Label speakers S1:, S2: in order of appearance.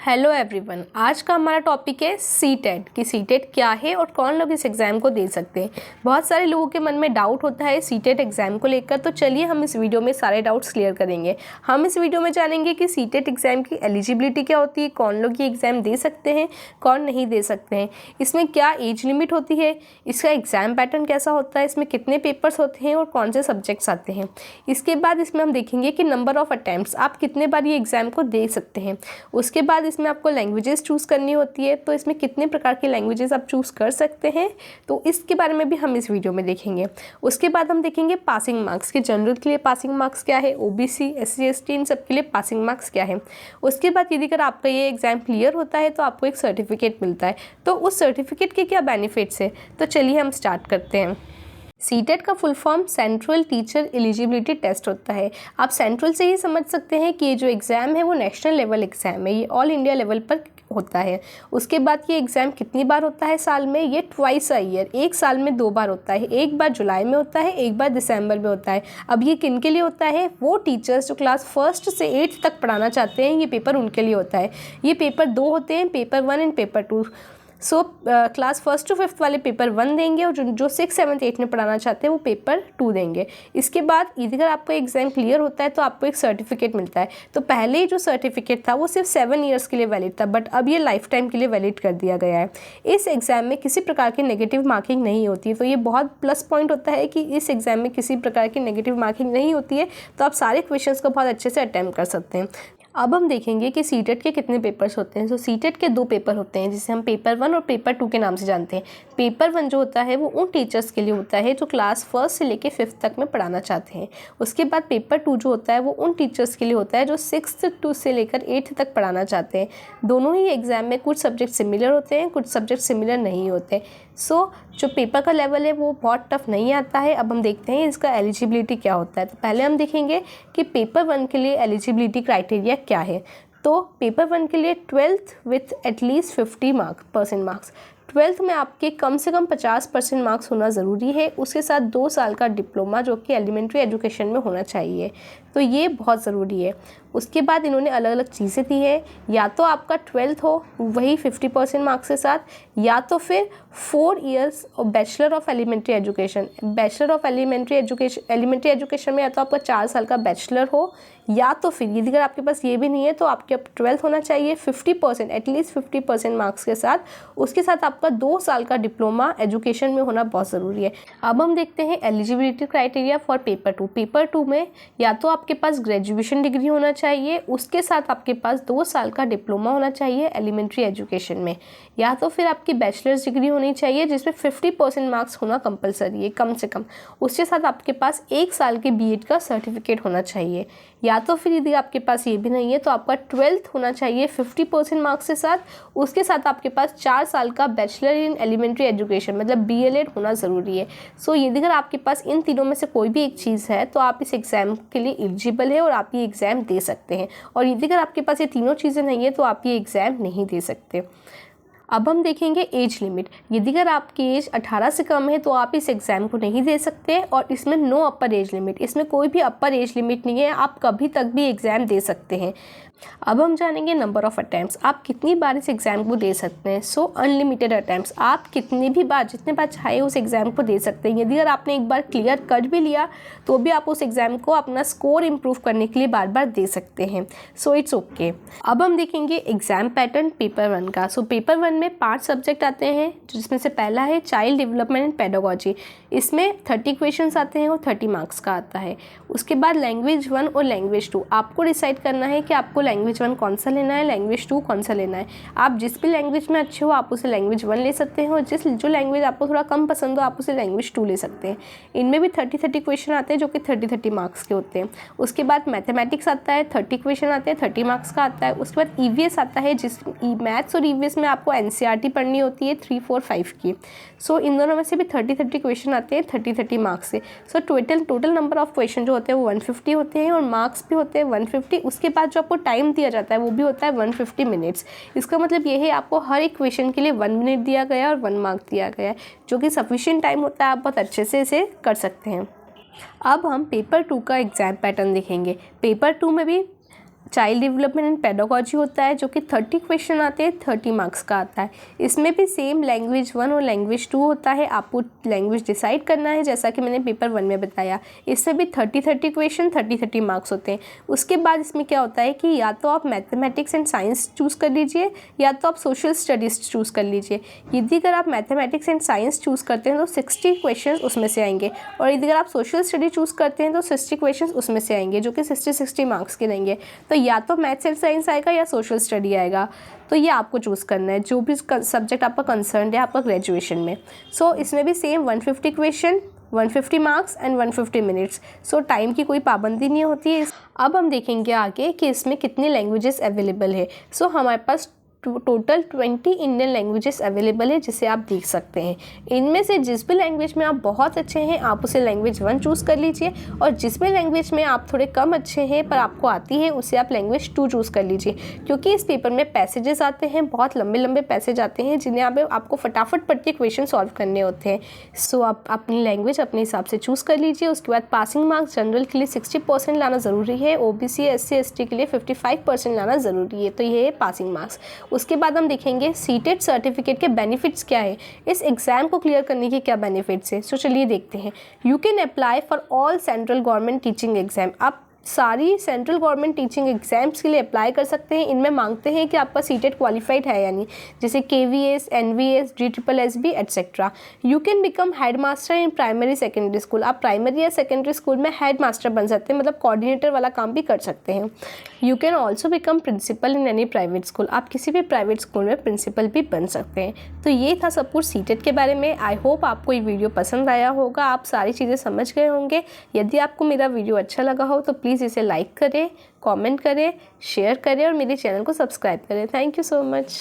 S1: Hello everyone, आज का हमारा टॉपिक है सीटेट कि सीटेट क्या है और कौन लोग इस एग्ज़ाम को दे सकते हैं। बहुत सारे लोगों के मन में डाउट होता है सीटेट एग्ज़ाम को लेकर, तो चलिए हम इस वीडियो में सारे डाउट्स क्लियर करेंगे। हम इस वीडियो में जानेंगे कि सीटेट एग्ज़ाम की एलिजिबिलिटी क्या होती है, कौन लोग ये एग्ज़ाम दे सकते हैं, कौन नहीं दे सकते हैं, इसमें क्या एज लिमिट होती है, इसका एग्ज़ाम पैटर्न कैसा होता है, इसमें कितने पेपर्स होते हैं और कौन से सब्जेक्ट्स आते हैं। इसके बाद इसमें हम देखेंगे कि नंबर ऑफ़ अटैम्प्ट्स, आप कितने बार ये एग्ज़ाम को दे सकते हैं। उसके बाद इसमें आपको लैंग्वेजेस चूज़ करनी होती है, तो इसमें कितने प्रकार की लैंग्वेजेस आप चूज़ कर सकते हैं, तो इसके बारे में भी हम इस वीडियो में देखेंगे। उसके बाद हम देखेंगे पासिंग मार्क्स कि जनरल के लिए पासिंग मार्क्स क्या है, ओबीसी एससी एसटी इन सब के लिए पासिंग मार्क्स क्या है। उसके बाद यदि अगर आपका ये एग्ज़ाम क्लियर होता है तो आपको एक सर्टिफिकेट मिलता है, तो उस सर्टिफिकेट के क्या बेनिफिट्स है, तो चलिए हम स्टार्ट करते हैं। सीटेट का full form central teacher eligibility test होता है। आप सेंट्रल से ही समझ सकते हैं कि ये जो एग्ज़ाम है वो नेशनल लेवल एग्ज़ाम है, ये ऑल इंडिया लेवल पर होता है। उसके बाद ये एग्ज़ाम कितनी बार होता है साल में, ये ट्वाइस अ ईयर, एक साल में 2 बार होता है। एक बार जुलाई में होता है, एक बार दिसंबर में होता है। अब ये किन के लिए होता है, वो टीचर्स जो क्लास 1 से 8 तक पढ़ाना चाहते हैं, ये पेपर उनके लिए होता है। ये पेपर 2 होते हैं, paper 1 and paper 2। So class 1 to 5 वाले पेपर 1 देंगे और जो 6, 7, 8 में पढ़ाना चाहते हैं वो पेपर 2 देंगे। इसके बाद यदि अगर आपका एग्ज़ाम क्लियर होता है तो आपको एक सर्टिफिकेट मिलता है। तो पहले जो सर्टिफिकेट था वो सिर्फ 7 ईयर्स के लिए वैलिड था, बट अब ये लाइफ टाइम के लिए वैलिड कर दिया गया है। इस एग्ज़ाम में किसी प्रकार की नेगेटिव मार्किंग नहीं होती है, तो ये बहुत प्लस पॉइंट होता है कि इस एग्ज़ाम में किसी प्रकार की नेगेटिव मार्किंग नहीं होती है, तो आप सारे क्वेश्चंस को बहुत अच्छे से अटैम्प्ट कर सकते हैं। अब हम देखेंगे कि सीटेट के कितने पेपर्स होते हैं। तो सीटेट के 2 पेपर होते हैं जिसे हम पेपर 1 और पेपर 2 के नाम से जानते हैं। पेपर 1 जो होता है वो उन टीचर्स के लिए होता है जो क्लास 1 से लेकर 5 तक में पढ़ाना चाहते हैं। उसके बाद पेपर 2 जो होता है वो उन टीचर्स के लिए होता है जो 6 से लेकर 8 तक पढ़ाना चाहते हैं। दोनों ही एग्ज़ाम में कुछ सब्जेक्ट सिमिलर होते हैं, कुछ सब्जेक्ट सिमिलर नहीं होते। जो पेपर का लेवल है वो बहुत टफ नहीं आता है। अब हम देखते हैं इसका एलिजिबिलिटी क्या होता है। तो पहले हम देखेंगे कि पेपर 1 के लिए एलिजिबिलिटी क्राइटेरिया क्या है। तो पेपर 1 के लिए 12th with at least 50% marks, 12th में आपके कम से कम 50% मार्क्स होना ज़रूरी है। उसके साथ 2 साल का डिप्लोमा जो कि एलिमेंट्री एजुकेशन में होना चाहिए, तो ये बहुत ज़रूरी है। उसके बाद इन्होंने अलग अलग चीज़ें दी है, या तो आपका 12th हो वही 50% मार्क्स के साथ, या तो फिर 4 इयर्स और bachelor of elementary education. Bachelor of elementary education में या तो आपका 4 साल का बैचलर हो, या तो फिर यदि अगर आपके पास ये भी नहीं है तो आपके 12th होना चाहिए 50%, एटलीस्ट 50% मार्क्स के साथ। उसके साथ आपका 2 साल का डिप्लोमा एजुकेशन में होना बहुत ज़रूरी है। अब हम देखते हैं eligibility criteria for paper 2। Paper 2 में या तो आपके पास ग्रेजुएशन डिग्री होना चाहिए, उसके साथ आपके पास 2 साल का डिप्लोमा होना चाहिए एलिमेंट्री एजुकेशन में, या तो फिर आपकी बैचलर्स डिग्री होनी चाहिए जिसमें 50% मार्क्स होना कंपलसरी है कम से कम। उसके साथ आपके पास 1 साल के बीएड का सर्टिफिकेट होना चाहिए, या तो फिर यदि आपके पास ये भी नहीं है तो आपका 12th होना चाहिए 50% मार्क्स के साथ। उसके साथ आपके पास 4 साल का बैचलर इन एलिमेंट्री एजुकेशन मतलब BLED होना ज़रूरी है। यदि अगर आपके पास इन तीनों में से कोई भी एक चीज़ है तो आप इस एग्ज़ाम के लिए एलिजिबल है और आप ये एग्ज़ाम दे सकते हैं, और यदि अगर आपके पास ये तीनों चीज़ें नहीं है तो आप ये एग्ज़ाम नहीं दे सकते। अब हम देखेंगे एज लिमिट। यदि अगर आपकी एज 18 से कम है तो आप इस एग्ज़ाम को नहीं दे सकते, और इसमें नो अपर एज लिमिट, इसमें कोई भी अपर एज लिमिट नहीं है, आप कभी तक भी एग्ज़ाम दे सकते हैं। अब हम जानेंगे नंबर ऑफ़ अटैम्प्ट्स, आप कितनी बार इस एग्ज़ाम को दे सकते हैं। अनलिमिटेड अटैम्प्ट्स, आप कितने भी बार जितने बार चाहे उस एग्ज़ाम को दे सकते हैं। यदि अगर आपने एक बार क्लियर कर भी लिया तो भी आप उस एग्ज़ाम को अपना स्कोर इम्प्रूव करने के लिए बार बार दे सकते हैं। It's okay. अब हम देखेंगे एग्ज़ाम पैटर्न पेपर 1 का। पेपर 1 में 5 सब्जेक्ट आते हैं, जिसमें से पहला है चाइल्ड डेवलपमेंट एंड पेडागोजी। इसमें 30 क्वेश्चंस आते हैं और 30 मार्क्स का आता है। उसके बाद लैंग्वेज 1 और लैंग्वेज 2, आपको डिसाइड करना है कि आपको लैंग्वेज 1 कौन सा लेना है, लैंग्वेज 2 कौन सा लेना है। आप जिस भी लैंग्वेज में अच्छे हो आप उसे लैंग्वेज 1 ले सकते हैं, और जो लैंग्वेज आपको थोड़ा कम पसंद हो आप उसे लैंग्वेज 2 ले सकते हैं। इनमें भी 30 क्वेश्चन आते हैं जो कि 30 मार्क्स के होते हैं। उसके बाद मैथमेटिक्स आता है, 30 क्वेश्चन आते हैं, 30 मार्क्स का आता है। उसके बाद EVS आता है, जिस मैथ्स और EVS में आपको NCERT पढ़नी होती है 3, 4, 5 की। इन दोनों में से भी 30 क्वेश्चन आते हैं 30 मार्क्स से। टोटल नंबर ऑफ क्वेश्चन जो होते हैं वो 150 होते हैं, और मार्क्स भी होते हैं 150। उसके बाद जो आपको टाइम दिया जाता है वो भी होता है 150 मिनट्स। इसका मतलब ये है आपको हर एक क्वेश्चन के लिए 1 मिनट दिया गया है और 1 मार्क दिया गया है, जो कि सफिशिएंट टाइम होता है, आप बहुत अच्छे से इसे कर सकते हैं। अब हम पेपर 2 का एग्ज़ाम पैटर्न देखेंगे। पेपर 2 में भी चाइल्ड डेवलपमेंट एंड पेडागोजी होता है जो कि 30 क्वेश्चन आते हैं, 30 मार्क्स का आता है। इसमें भी सेम लैंग्वेज 1 और लैंग्वेज 2 होता है, आपको लैंग्वेज डिसाइड करना है जैसा कि मैंने पेपर 1 में बताया। इसमें भी 30 क्वेश्चन, 30 मार्क्स होते हैं। उसके बाद इसमें क्या होता है कि या तो आप मैथमेटिक्स एंड साइंस चूज़ कर लीजिए या तो आप सोशल स्टडीज़ चूज़ कर लीजिए। यदि अगर आप मैथमेटिक्स एंड साइंस चूज़ करते हैं तो 60 क्वेश्चन उसमें से आएंगे, और यदि अगर आप सोशल स्टडी चूज़ करते हैं तो 60 क्वेश्चन उसमें से आएंगे जो कि 60 मार्क्स के रहेंगे। तो या तो मैथ्स एंड साइंस आएगा या सोशल स्टडी आएगा, तो ये आपको चूज़ करना है जो भी सब्जेक्ट आपका कंसर्न है आपका ग्रेजुएशन में। सो इसमें भी same 150 question, 150 marks and 150 minutes. So time की कोई पाबंदी नहीं होती है। अब हम देखेंगे आगे कि इसमें कितनी लैंग्वेजेस अवेलेबल है। सो हमारे पास टोटल 20 इंडियन लैंग्वेजेस अवेलेबल है जिसे आप देख सकते हैं। इनमें से जिस भी लैंग्वेज में आप बहुत अच्छे हैं आप उसे लैंग्वेज 1 चूज़ कर लीजिए, और जिस भी लैंग्वेज में आप थोड़े कम अच्छे हैं पर आपको आती है उसे आप लैंग्वेज 2 चूज़ कर लीजिए, क्योंकि इस पेपर में पैसेजेस आते हैं, बहुत लंबे लंबे पैसेज आते हैं जिन्हें आपको फटाफट पढ़ के क्वेश्चन सॉल्व करने होते हैं। सो आप अपनी लैंग्वेज अपने हिसाब से चूज़ कर लीजिए। उसके बाद पासिंग मार्क्स जनरल के लिए 60% लाना ज़रूरी है, OBC SC ST के लिए 55% लाना ज़रूरी है। तो ये है पासिंग मार्क्स। उसके बाद हम देखेंगे सीटेट सर्टिफिकेट के बेनिफिट्स क्या है, इस एग्ज़ाम को क्लियर करने के क्या बेनिफिट्स है। सो चलिए देखते हैं। You can apply for all central government teaching exam. आप सारी सेंट्रल गवर्नमेंट टीचिंग एग्जाम्स के लिए अप्लाई कर सकते हैं। इनमें मांगते हैं कि आपका सीटेट क्वालिफाइड है यानी, जैसे KVS, NVS, DSSB etcetera. You can become head master in primary secondary school. आप प्राइमरी या सेकेंडरी स्कूल में हेड मास्टर बन सकते हैं, मतलब कोऑर्डिनेटर वाला काम भी कर सकते हैं। You can also become principal in any private school. आप किसी भी प्राइवेट स्कूल में प्रिंसिपल भी बन सकते हैं। तो ये था सब कुछ सीटेट के बारे में। आई होप आपको ये वीडियो पसंद आया होगा, आप सारी चीज़ें समझ गए होंगे। यदि आपको मेरा वीडियो अच्छा लगा हो तो प्लीज़ इसे लाइक करें, कमेंट करें, शेयर करें और मेरे चैनल को सब्सक्राइब करें। Thank you so much.